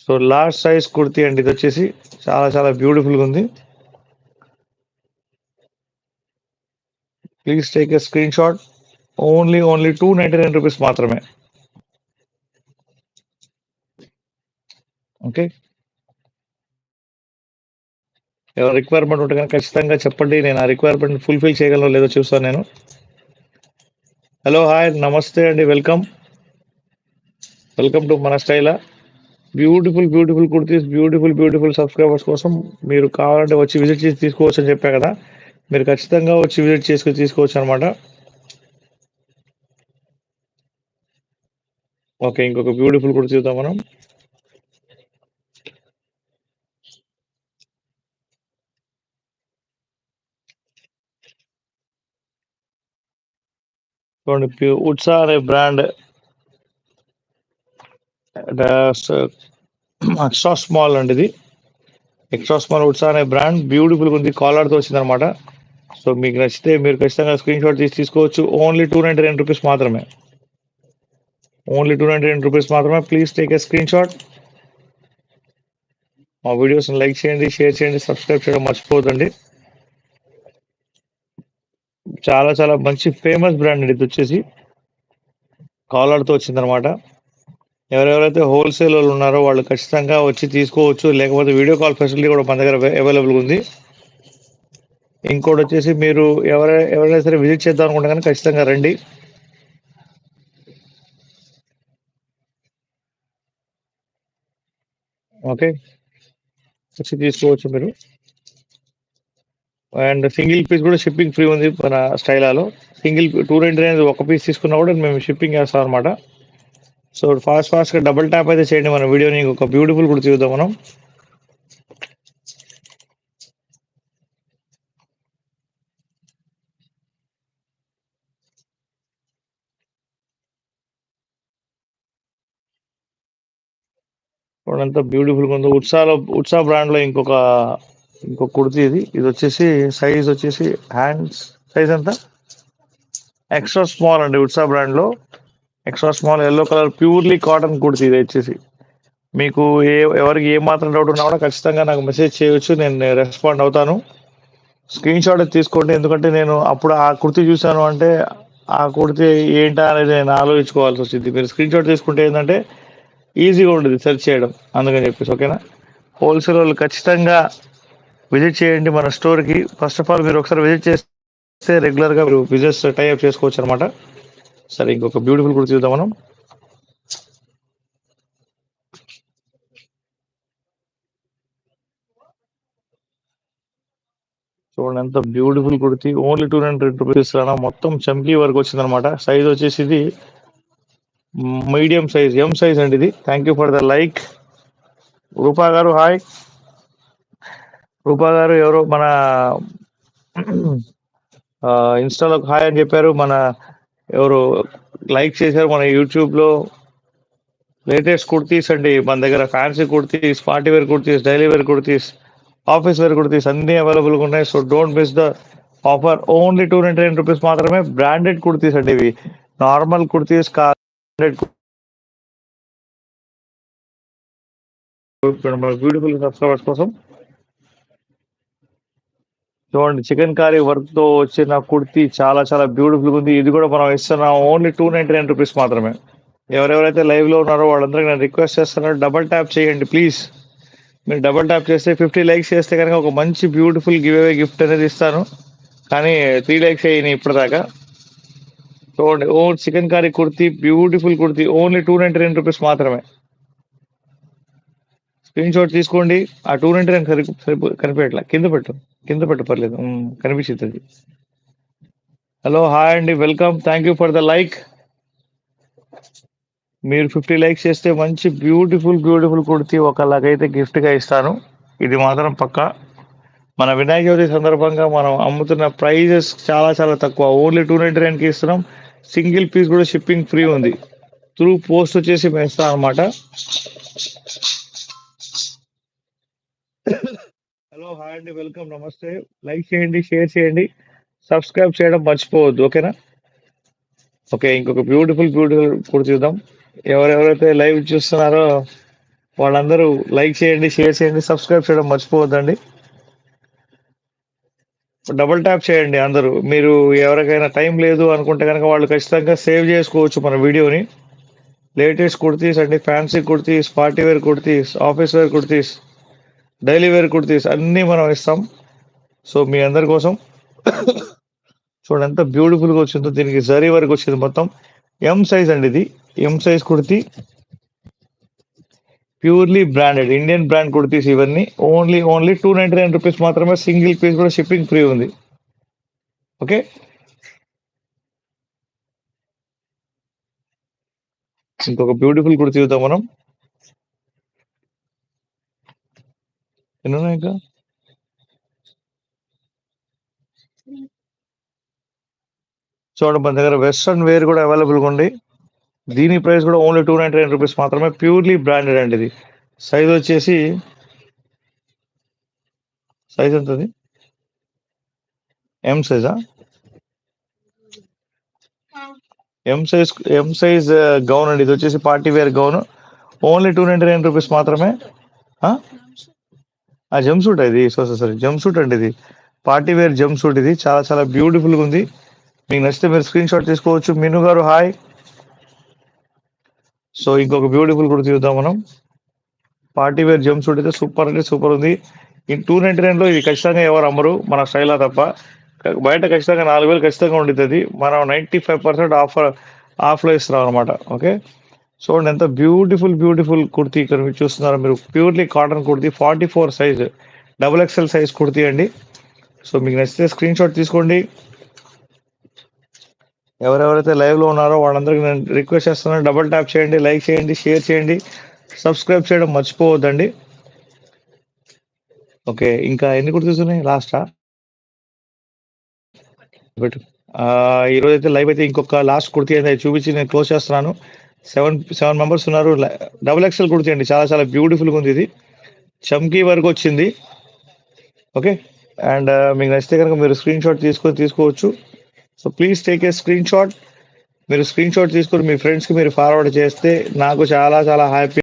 So large size kurti అండి ఇది వచ్చేసి చాలా చాలా బ్యూటిఫుల్గా ఉంది. Please take a screen shot. Only 299 rupees మాత్రమే. ఓకే, ఎవరు రిక్వైర్మెంట్ ఉంటే కనుక ఖచ్చితంగా చెప్పండి. నేను ఆ రిక్వైర్మెంట్ ఫుల్ఫిల్ చేయగలను లేదో చూస్తాను నేను. హలో, హాయ్, నమస్తే అండి, వెల్కమ్ టు మన స్టైలా. బ్యూటిఫుల్ కుర్తీస్, బ్యూటిఫుల్ సబ్స్క్రైబర్స్ కోసం మీరు కావాలంటే వచ్చి విజిట్ చేసి తీసుకోవచ్చు అని చెప్పా కదా. మీరు ఖచ్చితంగా వచ్చి విజిట్ చేసుకుని తీసుకోవచ్చు అనమాట. ఓకే, ఇంకొక బ్యూటిఫుల్ కుర్తీ చూద్దాం మనం. చూడండి, ఉత్సా అనే బ్రాండ్ ఎక్స్ట్రా స్మాల్ అండి ఇది. ఎక్స్ట్రా స్మాల్ ఉత్సా అనే బ్రాండ్ బ్యూటిఫుల్గా ఉంది, కాలర్తో వచ్చింది అనమాట. సో మీకు నచ్చితే మీరు ఖచ్చితంగా స్క్రీన్ షాట్ తీసుకోవచ్చు. ఓన్లీ 299 రూపీస్ మాత్రమే. ఓన్లీ 299 రూపీస్ మాత్రమే. Please take a screen shot. మా వీడియోస్ని లైక్ చేయండి, షేర్ చేయండి, సబ్స్క్రైబ్ చేయడం మర్చిపోదండి. చాలా చాలా మంచి ఫేమస్ బ్రాండ్ అండి ఇది వచ్చేసి, కాలర్తో వచ్చిందనమాట. ఎవరెవరైతే హోల్సేల్ వాళ్ళు ఉన్నారో వాళ్ళు ఖచ్చితంగా వచ్చి తీసుకోవచ్చు, లేకపోతే వీడియో కాల్ ఫెసిలిటీ కూడా మన దగ్గర అవైలబుల్గా ఉంది. ఇంకోటి వచ్చేసి మీరు ఎవరైనా సరే విజిట్ చేద్దాం అనుకుంటే కానీ ఖచ్చితంగా రండి. ఓకే, వచ్చి తీసుకోవచ్చు మీరు. అండ్ సింగిల్ పీస్ కూడా షిప్పింగ్ ఫ్రీ ఉంది మన స్టైలాలో. సింగిల్ 299 ఒక పీస్ తీసుకున్నా కూడా మేము షిప్పింగ్ చేస్తాం అనమాట. సో ఫాస్ట్గా డబుల్ ట్యాప్ అయితే చేయండి మన వీడియోని. ఒక బ్యూటిఫుల్ కూడా చూద్దాం మనం. ఎంత బ్యూటిఫుల్గా ఉందో. ఉత్సా బ్రాండ్లో ఇంకొక కుర్తీ ఇది వచ్చేసి సైజ్ వచ్చేసి హ్యాండ్స్ సైజ్ ఎంత, ఎక్స్ట్రా స్మాల్ అండి. ఉత్సా బ్రాండ్లో extra small yellow colour purely cotton kurti ఇది వచ్చేసి. మీకు ఎవరికి ఏ మాత్రం డౌట్ ఉన్నా కూడా ఖచ్చితంగా నాకు మెసేజ్ చేయొచ్చు, నేను రెస్పాండ్ అవుతాను. స్క్రీన్ షాట్ తీసుకోండి, ఎందుకంటే నేను అప్పుడు ఆ కుర్తీ చూశాను అంటే ఆ కుర్తీ ఏంటా అనేది నేను ఆలోచించుకోవాల్సి వచ్చింది. మీరు స్క్రీన్ షాట్ తీసుకుంటే ఏంటంటే ఈజీగా ఉంటుంది సెర్చ్ చేయడం, అందుకని చెప్పేసి. ఓకేనా, హోల్సేల్ వాళ్ళు ఖచ్చితంగా విజిట్ చేయండి మన స్టోర్కి. ఫస్ట్ ఆఫ్ ఆల్ మీరు ఒకసారి విజిట్ చేస్తే రెగ్యులర్గా మీరు బిజినెస్ టైఅప్ చేసుకోవచ్చు అనమాట. సరే, ఇంకొక బ్యూటిఫుల్ కూడా చూద్దాం మనం. చూడండి ఎంత బ్యూటిఫుల్ కుర్తీ. ఓన్లీ 200 రూపీస్ మొత్తం చంకీ వరకు వచ్చిందనమాట. సైజ్ వచ్చేసి ఇది మీడియం సైజ్, ఎం సైజ్ అండి ఇది. Thank you for the like. Rupa garu hi. రూపా గారు ఎవరో మన ఇన్స్టాలో హాయ్ అని చెప్పారు, మన ఎవరు లైక్ చేశారు మన యూట్యూబ్లో. లేటెస్ట్ కుర్తీస్ అండి మన దగ్గర. Fancy kurtis, party wear kurtis, daily wear kurtis, office wear kurtis అన్నీ అవైలబుల్గా ఉన్నాయి. So don't miss the offer. Only 299 rupees మాత్రమే. బ్రాండెడ్ కుర్తీస్ అండి ఇవి, నార్మల్ కుర్తీస్ కాదు. బ్యూటిఫుల్ సబ్స్క్రైబర్స్ కోసం చూడండి, చికెన్ కారీ వర్క్ తో వచ్చిన కుర్తీ చాలా చాలా బ్యూటిఫుల్ ఉంది. ఇది కూడా మనం ఇస్తున్నాం ఓన్లీ 299 రూపీస్ మాత్రమే. ఎవరెవరైతే లైవ్ లో ఉన్నారో వాళ్ళందరికీ నేను రిక్వెస్ట్ చేస్తున్నాను, డబల్ ట్యాప్ చేయండి ప్లీజ్. మీరు డబల్ ట్యాప్ చేస్తే 50 లైక్స్ చేస్తే కనుక ఒక మంచి బ్యూటిఫుల్ గివ్ అవే గిఫ్ట్ అనేది ఇస్తాను. కానీ 3 లైక్స్ అయ్యి ఇప్పటిదాకా. చూడండి, chikankari kurti, beautiful kurti, only 299 rupees మాత్రమే. స్క్రీన్ షాట్ తీసుకోండి. ఆ 299 కనిపించట్లా, కింద పెట్టు పర్లేదు, కనిపించింది. హలో, హాయ్ అండి, welcome. Thank you for the like. మీరు 50 లైక్స్ చేస్తే మంచి బ్యూటిఫుల్ కుర్తీ ఒకలాగైతే గిఫ్ట్ గా ఇస్తాను. ఇది మాత్రం పక్కా. మన వినాయక చవితి సందర్భంగా మనం అమ్ముతున్న ప్రైజెస్ చాలా చాలా తక్కువ. ఓన్లీ 299కి ఇస్తున్నాం. సింగిల్ పీస్ కూడా షిప్పింగ్ ఫ్రీ ఉంది. త్రూ పోస్ట్ వచ్చేసి మేము ఇస్తాం అనమాట. హలో, హాయ్ అండి, వెల్కమ్, నమస్తే. లైక్ చేయండి, షేర్ చేయండి, సబ్స్క్రైబ్ చేయడం మర్చిపోవద్దు. ఓకేనా. ఓకే, ఇంకొక బ్యూటిఫుల్ కూడా చూద్దాం. ఎవరెవరైతే లైవ్ చూస్తున్నారో వాళ్ళందరూ లైక్ చేయండి, షేర్ చేయండి, సబ్స్క్రైబ్ చేయడం మర్చిపోవద్దండి. డబుల్ ట్యాప్ చేయండి అందరూ. మీరు ఎవరికైనా టైం లేదు అనుకుంటే కనుక వాళ్ళు ఖచ్చితంగా సేవ్ చేసుకోవచ్చు మన వీడియోని. లేటెస్ట్ కుర్తీస్ అండి, fancy kurtis, party wear kurtis, office wear kurtis, daily wear kurtis అన్నీ మనం ఇస్తాం. సో మీ అందరి కోసం చూడండి ఎంత బ్యూటిఫుల్గా వచ్చిందో. దీనికి జరీ వరకు వచ్చింది మొత్తం. ఎం సైజ్ అండి ఇది. M size kurti, purely branded Indian brand kurtis ఇవన్నీ. ఓన్లీ 299 రూపీస్ మాత్రమే. సింగిల్ పీస్ కూడా షిప్పింగ్ ఫ్రీ ఉంది. ఓకే, ఇంకొక బ్యూటిఫుల్ కుర్తీ చూద్దాం మనం. ఎన్ని ఉన్నాయి ఇంకా? చూడండి మన దగ్గర వెస్ట్రన్ వేర్ కూడా అవైలబుల్గా ఉంది. దీని ప్రైస్ కూడా ఓన్లీ 299 రూపీస్ మాత్రమే. ప్యూర్లీ బ్రాండెడ్ అండి ఇది. సైజ్ వచ్చేసి సైజ్ ఎంతది? ఎం సైజా? ఎం సైజ్ గౌన్ అండి. ఇది వచ్చేసి party wear gown. Only 299 rupees మాత్రమే. జంప్ సూట్ ఇది. సారీ, జంప్ సూట్ అండి ఇది. పార్టీ వేర్ జంప్ సూట్ ఇది. చాలా చాలా బ్యూటిఫుల్గా ఉంది. మీకు నచ్చితే మీరు స్క్రీన్ షాట్ తీసుకోవచ్చు. మీను గారు హాయ్. సో ఇంకొక బ్యూటిఫుల్ కూడా చూద్దాం మనం. పార్టీ వేర్ జంప్ సూట్ అయితే సూపర్ అంటే సూపర్ ఉంది. ఈ 299లో ఇది ఖచ్చితంగా ఎవరు అమ్మరు మన స్టైలా తప్ప. బయట ఖచ్చితంగా 4,000 ఖచ్చితంగా ఉంటుంది. మనం 95% ఆఫ్లో ఇస్తున్నాం అనమాట. ఓకే, చూడండి ఎంత బ్యూటిఫుల్ కుర్తీ ఇక్కడ మీరు చూస్తున్నారు. మీరు purely cotton kurti, 44 size, XXL size kurti అండి. సో మీకు నచ్చితే స్క్రీన్ షాట్ తీసుకోండి. ఎవరెవరైతే లైవ్ లో ఉన్నారో వాళ్ళందరికీ నేను రిక్వెస్ట్ చేస్తున్నాను, డబుల్ ట్యాప్ చేయండి, లైక్ చేయండి, షేర్ చేయండి, సబ్స్క్రైబ్ చేయడం మర్చిపోవద్దండి. ఓకే, ఇంకా ఎన్ని కుర్తీస్ ఉన్నాయి లాస్టా? పెట్టు. ఈరోజు అయితే లైవ్ అయితే ఇంకొక లాస్ట్ కుర్తీ అయితే చూపించి నేను క్లోజ్ చేస్తున్నాను. 7 మెంబర్స్ ఉన్నారు. XXL కుర్తీ అండి. చాలా చాలా బ్యూటిఫుల్గా ఉంది. ఇది చమ్కీ వరకు వచ్చింది. ఓకే, అండ్ మీకు నచ్చితే కనుక మీరు స్క్రీన్ షాట్ తీసుకోవచ్చు. So please take a screen shot. మీరు స్క్రీన్ షాట్ తీసుకొని మీ ఫ్రెండ్స్కి మీరు ఫార్వర్డ్ చేస్తే నాకు చాలా చాలా హ్యాపీ.